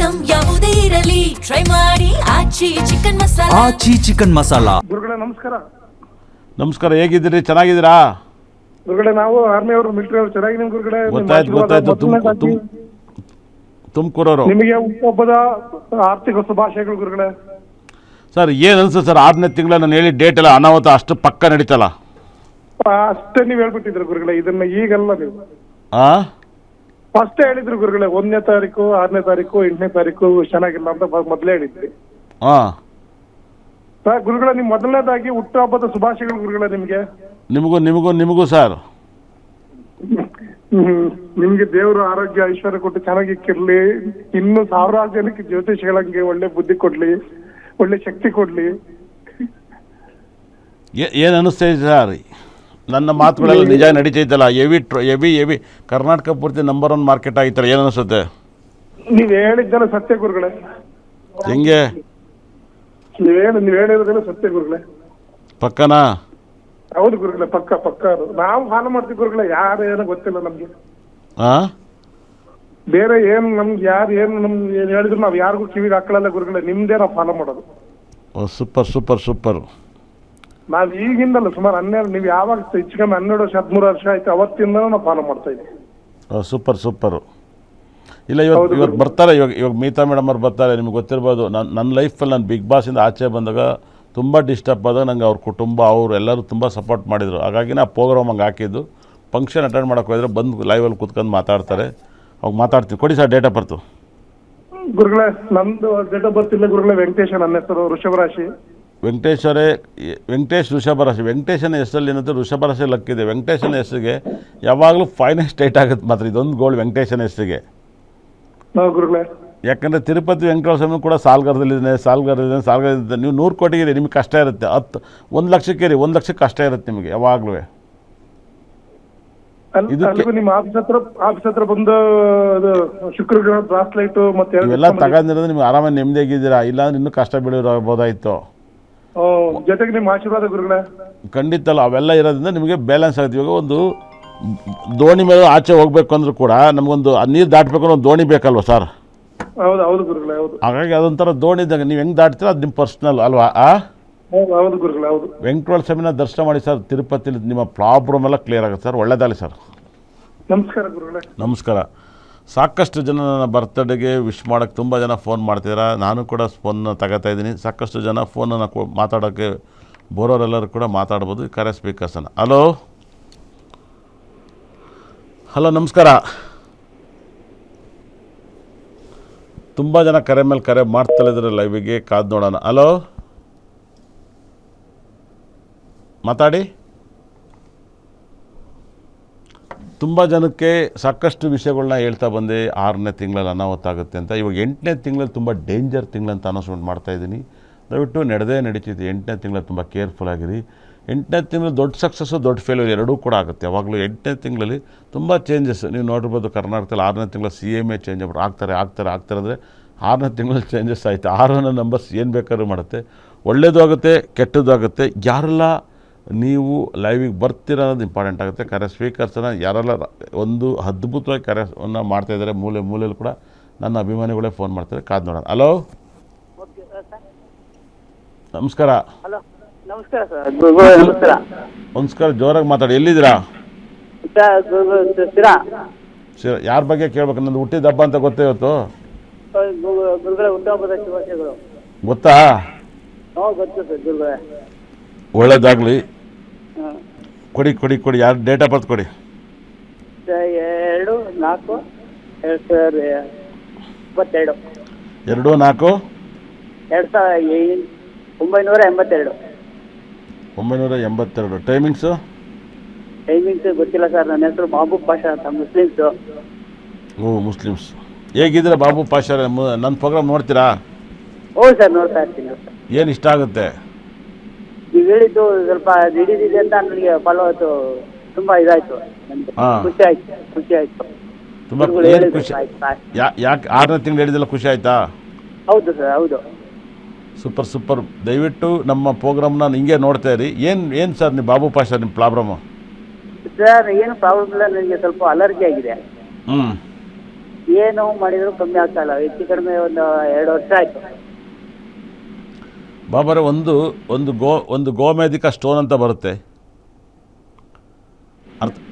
Item ಯಾವುದೇ ಇರಲಿ try ಮಾಡಿ ಆಚಿ ಚಿಕನ್ ಮಸಾಲಾ. ಆಚಿ ಚಿಕನ್ ಮಸಾಲಾ. ಗುರುಗಳೇ ನಮಸ್ಕಾರ. ನಮಸ್ಕಾರ, ಹೇಗಿದ್ದೀರಿ? ಚೆನ್ನಾಗಿದ್ದೀರಾ? ಗುರುಗಳೇ ನಾವು ಆರ್ಮಿ ಅವರು ಮಿಲಿಟರಿ ಅವರು ಚೆನ್ನಾಗಿದ್ದೀವಿ ಗುರುಗಳೇ. ಗೊತ್ತಾಯ್ತು. ತುಮಕೂರವರು. ನಿಮಗೆ ಹುಟ್ಟುಹಬ್ಬದ ಆರ್ಥಿಕ ಶುಭಾಶಯಗಳು ಗುರುಗಳೇ. ಸರ್ ಏನು ಅನ್ಸುತ್ತೆ ಸರ್, 6ನೇ ತಿಂಗಳ ನಾನು ಹೇಳಿ ಡೇಟ್ ಎಲ್ಲ ಅನಾಹುತ ಅಷ್ಟು ಪಕ್ಕ ನಡೀತಲ್ಲ? ಅಷ್ಟೇ ನೀವು ಹೇಳ್ಬಿಟ್ಟಿದ್ರು ಗುರುಗಳೇ, ಇದನ್ನ ಈಗಲ್ಲ ನೀವು ಫಸ್ಟ್ ಹೇಳಿದ್ರು ಗುರುಗಳೇ. 1ನೇ ತಾರೀಕು 6ನೇ ತಾರೀಕು 8ನೇ ತಾರೀಕು ಚೆನ್ನಾಗಿಲ್ಲ ಅಂತ ಮೊದಲೇ ಹೇಳಿದ್ರಿ. ಗುರುಗಳೇ ನಿಮ್ ಮೊದಲನೇದಾಗಿ ಹುಟ್ಟುಹಬ್ಬದ ಶುಭಾಶಯಗಳು ಗುರುಗಳೇ ನಿಮ್ಗೆ. ನಿಮಗೂ ಸರ್. ನಿಮ್ಗೆ ದೇವರು ಆರೋಗ್ಯ ಐಶ್ವರ್ಯ ಕೊಟ್ಟು ಚೆನ್ನಾಗಿಕ್ಕಿರ್ಲಿ. ಇನ್ನು ಸಾವಿರಾರು ಜನಕ್ಕೆ ಜ್ಯೋತಿಷಿಗಳಂಗೆ ಒಳ್ಳೆ ಬುದ್ಧಿ ಕೊಡ್ಲಿ, ಒಳ್ಳೆ ಶಕ್ತಿ ಕೊಡ್ಲಿ. ಏನು ಅನ್ನಿಸ್ತಾ ಇದೆ ಸರ್? ನನ್ನ ಮಾತುಗಳೆಲ್ಲ ನಿಜ ನಡೀತೈತಲ್ಲ? ಎವಿ ಕರ್ನಾಟಕ ಪೂರ್ತಿ ನಂಬರ್ 1 ಮಾರ್ಕೆಟ್ ಆಗಿತ್ತಲ್ಲ, ಏನು ಅನಿಸುತ್ತೆ? ನೀವ್ ಹೇಳಿದ್ದೆಲ್ಲ ಸತ್ಯ ಗುರುಗಳೇ. ಹೆಂಗೆ? ನೀವ್ ಹೇಳಿರೋದೆಲ್ಲ ಸತ್ಯ ಗುರುಗಳೇ. ಪಕ್ಕನಾ? ಹೌದು ಗುರುಗಳೇ, ಪಕ್ಕ ಅದು ನಾವು ಫಾಲೋ ಮಾಡ್ತೀವಿ ಗುರುಗಳೇ. ಯಾರು ಏನೋ ಗೊತ್ತಿಲ್ಲ ನಮ್ಗೆ. ಬೇರೆ ಏನ್ ನಮ್ಗೆ ಯಾರು ನಮ್ಗೆ ಏನ್ ಹೇಳಿದ್ರು ನಾವ್ ಯಾರಿಗೂ ಕಿವಿಗೆ ಹಾಕೊಳ್ಳಲ್ಲ ಗುರುಗಳೇ. ನಿಮ್ದೇ ನಾವು ಫಾಲೋ ಮಾಡೋದು. ಸೂಪರ್. ನಾವ್ ಈಗಿಂದಲ್ಲ ಸುಮಾರು 12, ನೀವು ಯಾವಾಗ ಹೆಚ್ಚು ಕಮ್ಮಿ 12 ವರ್ಷ 13 ವರ್ಷ ಆಯ್ತು ಅವತ್ತಿಂದ ನಾವು ಫಾಲೋ ಮಾಡ್ತಾ ಇದ್ದೀವಿ. ಸೂಪರ್. ಇಲ್ಲ ಇವತ್ತು ಬರ್ತಾರೆ, ಇವಾಗ ಮೀತಾ ಮೇಡಮ್ ಅವ್ರು ಬರ್ತಾರೆ. ನಿಮ್ಗೆ ಗೊತ್ತಿರ್ಬೋದು, ನನ್ನ ಲೈಫಲ್ಲಿ ನಾನು ಬಿಗ್ ಬಾಸಿಂದ ಆಚೆ ಬಂದಾಗ ತುಂಬ ಡಿಸ್ಟರ್ಬ್ ಆದಾಗ ನಂಗೆ ಅವ್ರ ಕುಟುಂಬ ಅವರು ಎಲ್ಲರೂ ತುಂಬ ಸಪೋರ್ಟ್ ಮಾಡಿದರು. ಹಾಗಾಗಿ ನಾ ಪ್ರೋಗ್ರಾಮ್ ಹಂಗೆ ಹಾಕಿದ್ದು. ಫಂಕ್ಷನ್ ಅಟೆಂಡ್ ಮಾಡೋಕೆ ಹೋದರೆ ಬಂದು ಲೈವಲ್ಲಿ ಕೂತ್ಕೊಂಡು ಮಾತಾಡ್ತಾರೆ. ಅವಾಗ ಮಾತಾಡ್ತೀನಿ. ಕೊಡಿ ಸರ್ ಡೇಟ್ ಆಫ್ ಬರ್ತು. ಗುರುಗಳೇ ನಮ್ದು ಡೇಟ್ ಆಫ್ ಬರ್ತ್ ಇಲ್ಲ ಗುರುಗಳೇ. ವೆಂಕಟೇಶ ನನ್ನ ಹೆಸರು, ವೃಷಭ ರಾಶಿ. ವೆಂಕಟೇಶ್ ವೃಷಭ ರಾಶಿ. ವೆಂಕಟೇಶನ ಹೆಸರಲ್ಲಿ ಏನಂತ ವೃಷಭ ರಾಶಿ ಲಕ್ಕಿದೆ. ವೆಂಕಟೇಶನ ಹೆಸರಿಗೆ ಯಾವಾಗಲೂ ಫೈನಾನ್ಸ್ ಟೈಟ್ ಆಗುತ್ತೆ ಮಾತ್ರ. ಇದೊಂದು ಗೋಲ್ಡ್ ವೆಂಕಟೇಶನ ಹೆಸರಿಗೆ. ಗುರುಗಳೇ ಯಾಕಂದರೆ ತಿರುಪತಿ ವೆಂಕಟೇಶ್ವರ ಸ್ವಾಮಿ ಕೂಡ ಸಾಲ್ಗಾರದಿದೆ. ನೀವು 100 ಕೋಟಿಗೆ ನಿಮಗೆ ಕಷ್ಟ ಇರುತ್ತೆ. 1 ಲಕ್ಷಕ್ಕೆ 1 ಲಕ್ಷಕ್ಕೆ ಕಷ್ಟ ಇರುತ್ತೆ ನಿಮಗೆ ಯಾವಾಗಲೂ. ನಿಮ್ಮ ಆಫೀಸ್ ಹತ್ರ ಬಂದು ಶುಕ್ರಗ್ರಹ ಬ್ರಾಸ್ಲೈಟ್ ಮತ್ತೆ ಇವೆಲ್ಲ ತಗೊಂಡಿರೋದು ನಿಮ್ಗೆ ಆರಾಮಾಗಿ ನೆಮ್ಮದಿಯಾಗಿದ್ದೀರಾ? ಇಲ್ಲಾಂದ್ರೆ ಇನ್ನೂ ಕಷ್ಟ ಬೀಳಿರಬಹುದಾಯಿತು. ಜೊತೆಗೆ ನಿಮ್ಮ ಆಶೀರ್ವಾದ ಗುರುಗಳೇ. ಖಂಡಿತಲ್ಲ, ಅವೆಲ್ಲ ಇರೋದ್ರಿಂದ ನಿಮಗೆ ಬ್ಯಾಲೆನ್ಸ್ ಆಗುತ್ತೆ. ಇವಾಗ ಒಂದು ದೋಣಿ ಮೇಲೆ ಆಚೆ ಹೋಗ್ಬೇಕು ಅಂದ್ರೂ ಕೂಡ ನಮಗೊಂದು ನೀರು ದಾಟಬೇಕು ಅನ್ನೋ ಒಂದು ದೋಣಿ ಬೇಕಲ್ವ ಸರ್? ಹೌದು ಗುರುಗಳೇ, ಹೌದು. ಹಾಗಾಗಿ ಅದೊಂಥರ ದೋಣಿ ಇದ್ದಾಗ ನೀವು ಹೆಂಗೆ ದಾಟ್ತೀರ ಅದು ನಿಮ್ಮ ಪರ್ಸ್ನಲ್ ಅಲ್ವಾ? ಹೌದು ಗುರುಗಳೇ, ಹೌದು. ವೆಂಕಟೇಶ್ವರ ಸ್ವಾಮಿನ ದರ್ಶನ ಮಾಡಿ ಸರ್. ತಿರುಪತಿಲಿ ನಿಮ್ಮ ಪ್ರಾಬ್ಲಮ್ ಎಲ್ಲ ಕ್ಲಿಯರ್ ಆಗುತ್ತೆ ಸರ್. ಒಳ್ಳೆದಾಗಲಿ ಸರ್. ನಮಸ್ಕಾರ ಗುರುಗಳೇ. ನಮಸ್ಕಾರ. ಸಾಕಷ್ಟು ಜನ ನನ್ನ ಬರ್ತ್ಡೇಗೆ ವಿಶ್ ಮಾಡೋಕ್ಕೆ ತುಂಬ ಜನ ಫೋನ್ ಮಾಡ್ತಿದ್ದಾರೆ. ನಾನು ಕೂಡ ಫೋನ್ನ ತಗೋತಾ ಇದ್ದೀನಿ. ಸಾಕಷ್ಟು ಜನ ಫೋನನ್ನು ಮಾತಾಡೋಕ್ಕೆ ಬರೋರೆಲ್ಲರೂ ಕೂಡ ಮಾತಾಡ್ಬೋದು. ಕರೆ ಸ್ಪೀಕರ್ಸನ್ನು. ಹಲೋ ನಮಸ್ಕಾರ. ತುಂಬ ಜನ ಕರೆ ಮೇಲೆ ಕರೆ ಮಾಡ್ತಲಿದ್ರೆ ಲೈವಿಗೆ ಕಾದು ನೋಡೋಣ. ಹಲೋ ಮಾತಾಡಿ. ತುಂಬ ಜನಕ್ಕೆ ಸಾಕಷ್ಟು ವಿಷಯಗಳನ್ನ ಹೇಳ್ತಾ ಬಂದೆ. 6ನೇ ತಿಂಗಳಲ್ಲಿ ಅನಾಹುತ ಆಗುತ್ತೆ ಅಂತ. ಇವಾಗ 8ನೇ ತಿಂಗಳಲ್ಲಿ ತುಂಬ ಡೇಂಜರ್ ತಿಂಗಳಂತ ಅನೌನ್ಸ್ಮೆಂಟ್ ಮಾಡ್ತಾಯಿದ್ದೀನಿ. ದಯವಿಟ್ಟು ನಡೀತಿದೆ. 8ನೇ ತಿಂಗಳಲ್ಲಿ ತುಂಬ ಕೇರ್ಫುಲ್ ಆಗಿರಿ. 8ನೇ ತಿಂಗಳು ದೊಡ್ಡ ಸಕ್ಸಸ್ಸು ದೊಡ್ಡ ಫೇಲ್ಯೂರ್ ಎರಡೂ ಕೂಡ ಆಗುತ್ತೆ. ಯಾವಾಗಲೂ 8ನೇ ತಿಂಗಳಲ್ಲಿ ತುಂಬ ಚೇಂಜಸ್ ನೀವು ನೋಡಿರ್ಬೋದು. ಕರ್ನಾಟಕದಲ್ಲಿ 6ನೇ ತಿಂಗಳ CMA ಚೇಂಜ್ ಆಗ್ತಾರೆ ಅಂದರೆ 6ನೇ ತಿಂಗಳಲ್ಲಿ ಚೇಂಜಸ್ ಆಯಿತು. 6ನೇ ನಂಬರ್ಸ್ ಏನು ಬೇಕಾದ್ರೂ ಮಾಡುತ್ತೆ. ಒಳ್ಳೆಯದು ಆಗುತ್ತೆ, ಕೆಟ್ಟದ್ದು ಆಗುತ್ತೆ. ಯಾರೆಲ್ಲ ನೀವು ಲೈವಿಗೆ ಬರ್ತೀರ ಅನ್ನೋದು ಇಂಪಾರ್ಟೆಂಟ್ ಆಗುತ್ತೆ. ಕರೆ ಸ್ವೀಕರಿಸೋಣ. ಯಾರೆಲ್ಲ ಒಂದು ಅದ್ಭುತವಾಗಿ ಕರೆಯನ್ನು ಮಾಡ್ತಾಯಿದ್ದಾರೆ ಮೂಲೆಯಲ್ಲಿ ಕೂಡ ನನ್ನ ಅಭಿಮಾನಿಗಳೇ ಫೋನ್ ಮಾಡ್ತಾರೆ. ಕಾದು ನೋಡೋಣ. ಹಲೋ ನಮಸ್ಕಾರ. ನಮಸ್ಕಾರ ಸರ್. ನಮಸ್ಕಾರ. ಜೋರಾಗಿ ಮಾತಾಡಿ. ಎಲ್ಲಿದ್ದೀರಾ? ಯಾರ ಬಗ್ಗೆ ಕೇಳ್ಬೇಕು? ನಂದು ಹುಟ್ಟಿದ ಹಬ್ಬ ಅಂತ ಗೊತ್ತೇ ಇವತ್ತು. ಗೊತ್ತಾ? ಒಳ್ಳೇದಾಗಲಿ. ಕೊಡಿ. ಯಾರು ಡೇಟ್ ಆಫ್ ಬರ್ತ್ ಕೊಡಿ. 2/4/2022. 2/4/1982. 1982. ಟೈಮಿಂಗ್ಸು ಗೊತ್ತಿಲ್ಲ ಸರ್. ನನ್ನ ಹೆಸರು ಬಾಬು ಪಾಷಾ ಅಂತ, ಮುಸ್ಲಿಮ್ಸು. ಮುಸ್ಲಿಮ್ಸ್. ಹೇಗಿದ್ದೀರಾ ಬಾಬು ಪಾಷಾ? ನನ್ನ ಪ್ರೋಗ್ರಾಮ್ ನೋಡ್ತೀರಾ? ಹೌದು ಸರ್, ನೋಡ್ತಾ ಇರ್ತೀನಿ. ಏನು ಇಷ್ಟ ಆಗುತ್ತೆ? ನೀವು ಹೇಳಿದ್ದು ಸ್ವಲ್ಪ ದಿಢೀರಿದೆ ಅಂತ ನನಗೆ ಫಾಲೋ ಆಯ್ತು. ತುಂಬ ಇದಾಯಿತು, ಖುಷಿ ಆಯಿತು. ತುಂಬ ಖುಷಿ. ಯಾಕೆ 6ನೇ ತಿಂಗಳು ಹೇಳಿದೆಲ್ಲ ಖುಷಿ ಆಯಿತಾ? ಹೌದು ಸರ್, ಹೌದು. ಸೂಪರ್. ದಯವಿಟ್ಟು ನಮ್ಮ ಪ್ರೋಗ್ರಾಮ್ನ ಹಿಂಗೆ ನೋಡ್ತಾ ಇರಿ. ಏನು ಸರ್ ನೀವು ಬಾಬು ಪಾಷಾ ನಿಮ್ಮ ಪ್ರಾಬ್ಲಮ್ಮು? ಸರ್ ಏನು ಪ್ರಾಬ್ಲಮ್ ಇಲ್ಲ, ನನಗೆ ಸ್ವಲ್ಪ ಅಲರ್ಜಿ ಆಗಿದೆ. ಏನು ಮಾಡಿದ್ರು ಕಮ್ಮಿ ಆಗ್ತಾ ಇಲ್ಲ. ಹೆಚ್ಚು ಕಡಿಮೆ ಒಂದು 2 ವರ್ಷ ಆಯ್ತು. ಬಾಬಾರೆ ಒಂದು ಗೋಮೇಧಿಕ ಸ್ಟೋನ್ ಅಂತ ಬರುತ್ತೆ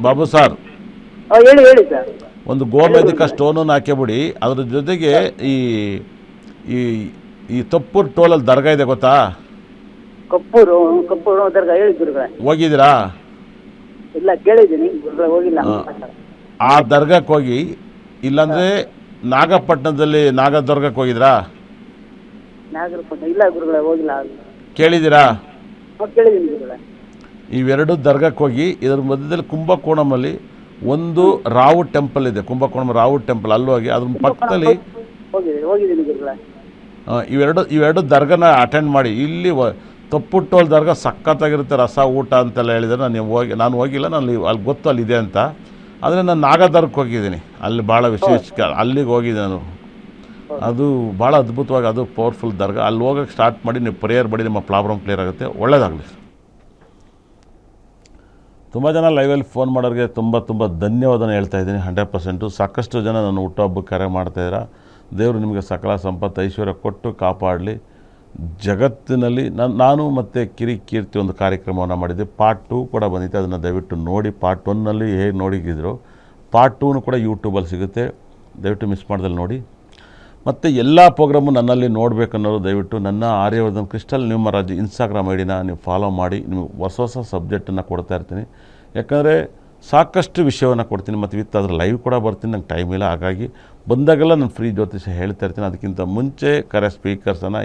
ಬಾಬು ಸರ್. ಹೇಳಿ ಹೇಳಿ ಸರ್. ಒಂದು ಗೋಮೇಧಿಕ ಸ್ಟೋನನ್ನು ಹಾಕಿಬಿಡಿ. ಅದ್ರ ಜೊತೆಗೆ ಈ ಈ ಈ ತಪ್ಪೂರು ಟೋಲಲ್ಲಿ ದರ್ಗಾ ಇದೆ ಗೊತ್ತಾ? ಕಪ್ಪೂರು ದರ್ಗಾ ಹೇಳಿ ಗುರುಗಳೇ. ಹೋಗಿದ್ದೀರಾ? ಇಲ್ಲ ಕೇಳಿದ್ದೀನಿ ಗುರುಗಳೇ, ಹೋಗಿಲ್ಲ. ಆ ದರ್ಗಾಕ್ಕೆ ಹೋಗಿ, ಇಲ್ಲಾಂದರೆ ನಾಗಪಟ್ಟಣದಲ್ಲಿ ನಾಗದರ್ಗಕ್ಕೆ ಹೋಗಿದ್ರಾ? ನಾಗರಪಟ್ಟಣ ಇಲ್ಲ ಗುರುಗಳೇ, ಹೋಗಿಲ್ಲ. ಕೇಳಿದ್ದೀರಾ? ಕೇಳಿದ್ದೀನಿ ಗುರುಗಳೇ. ಇವೆರಡು ದರ್ಗಕ್ಕೆ ಹೋಗಿ, ಇದರ ಮಧ್ಯದಲ್ಲಿ ಕುಂಭಕೋಣಮಲ್ಲಿ ಒಂದು ರಾವು ಟೆಂಪಲ್ ಇದೆ, ಕುಂಭಕೋಣಂ ರಾವು ಟೆಂಪಲ್. ಅಲ್ಲಿ ಹೋಗಿ ಅದ್ರ ಪಕ್ಕದಲ್ಲಿ ಹೋಗಿದ್ದೀನಿ ಗುರುಗಳೇ. ಇವೆರಡು ದರ್ಗನ ಅಟೆಂಡ್ ಮಾಡಿ. ಇಲ್ಲಿ ತಪ್ಪುಟ್ಟೋಲ್ ದರ್ಗ ಸಖತ್ತಾಗಿರುತ್ತೆ, ರಸ ಊಟ ಅಂತೆಲ್ಲ ಹೇಳಿದರೆ ನಾನು ಹೋಗಿಲ್ಲ, ನಾನು ಅಲ್ಲಿ ಗೊತ್ತು ಅಲ್ಲಿದೆ ಅಂತ. ಆದರೆ ನಾನು ನಾಗದರ್ಗಕ್ಕೆ ಹೋಗಿದ್ದೀನಿ, ಅಲ್ಲಿ ಭಾಳ ವಿಶೇಷ, ಅಲ್ಲಿಗೆ ಹೋಗಿದ್ದೆ ನಾನು. ಅದು ಭಾಳ ಅದ್ಭುತವಾಗಿ, ಅದು ಪವರ್ಫುಲ್ ದರ್ಗಾ. ಅಲ್ಲಿ ಹೋಗೋಕ್ಕೆ ಸ್ಟಾರ್ಟ್ ಮಾಡಿ ನೀವು ಪ್ರೇಯರ್ ಮಾಡಿ, ನಿಮ್ಮ ಪ್ರಾಬ್ಲಮ್ ಕ್ಲಿಯರ್ ಆಗುತ್ತೆ. ಒಳ್ಳೆಯದಾಗಲಿ. ತುಂಬ ಜನ ಲೈವಲ್ಲಿ ಫೋನ್ ಮಾಡೋರಿಗೆ ತುಂಬ ಧನ್ಯವಾದನ ಹೇಳ್ತಾ ಇದ್ದೀನಿ. 100%. ಸಾಕಷ್ಟು ಜನ ನನ್ನ ಹುಟ್ಟುಹಬ್ಬಕ್ಕೆ ಕರೆ ಮಾಡ್ತಾಯಿದ್ದೀರಾ. ದೇವರು ನಿಮಗೆ ಸಕಲ ಸಂಪತ್ತು ಐಶ್ವರ್ಯ ಕೊಟ್ಟು ಕಾಪಾಡಲಿ. ಜಗತ್ತಿನಲ್ಲಿ ನಾನು ಮತ್ತು ಕೀರ್ತಿ ಒಂದು ಕಾರ್ಯಕ್ರಮವನ್ನು ಮಾಡಿದ್ದೆ. ಪಾರ್ಟ್ 2 ಕೂಡ ಬಂದಿತ್ತು, ಅದನ್ನು ದಯವಿಟ್ಟು ನೋಡಿ. ಪಾರ್ಟ್ 1ನಲ್ಲಿ ಹೇಗೆ ನೋಡಿದ್ರು, ಪಾರ್ಟ್ 2 ಕೂಡ ಯೂಟ್ಯೂಬಲ್ಲಿ ಸಿಗುತ್ತೆ, ದಯವಿಟ್ಟು ಮಿಸ್ ಮಾಡ್ದಲ್ಲಿ ನೋಡಿ. ಮತ್ತು ಎಲ್ಲ ಪ್ರೋಗ್ರಾಮು ನನ್ನಲ್ಲಿ ನೋಡಬೇಕನ್ನೋರು ದಯವಿಟ್ಟು ನನ್ನ Aryavardhan crystal new Maharaj Instagram ಐಡಿನ ನೀವು ಫಾಲೋ ಮಾಡಿ. ನಿಮಗೆ ಹೊಸ ಸಬ್ಜೆಕ್ಟನ್ನು ಕೊಡ್ತಾ ಇರ್ತೀನಿ. ಯಾಕಂದರೆ ಸಾಕಷ್ಟು ವಿಷಯವನ್ನು ಕೊಡ್ತೀನಿ, ಮತ್ತು ವಿತ್ ಅದ್ರ ಲೈವ್ ಕೂಡ ಬರ್ತೀನಿ. ನಂಗೆ ಟೈಮ್ ಇಲ್ಲ, ಹಾಗಾಗಿ ಬಂದಾಗೆಲ್ಲ ನಾನು ಫ್ರೀ ಜ್ಯೋತಿಷ ಹೇಳ್ತಾ ಇರ್ತೀನಿ. ಅದಕ್ಕಿಂತ ಮುಂಚೆ ಸ್ಪೀಕರ್ಸನ್ನು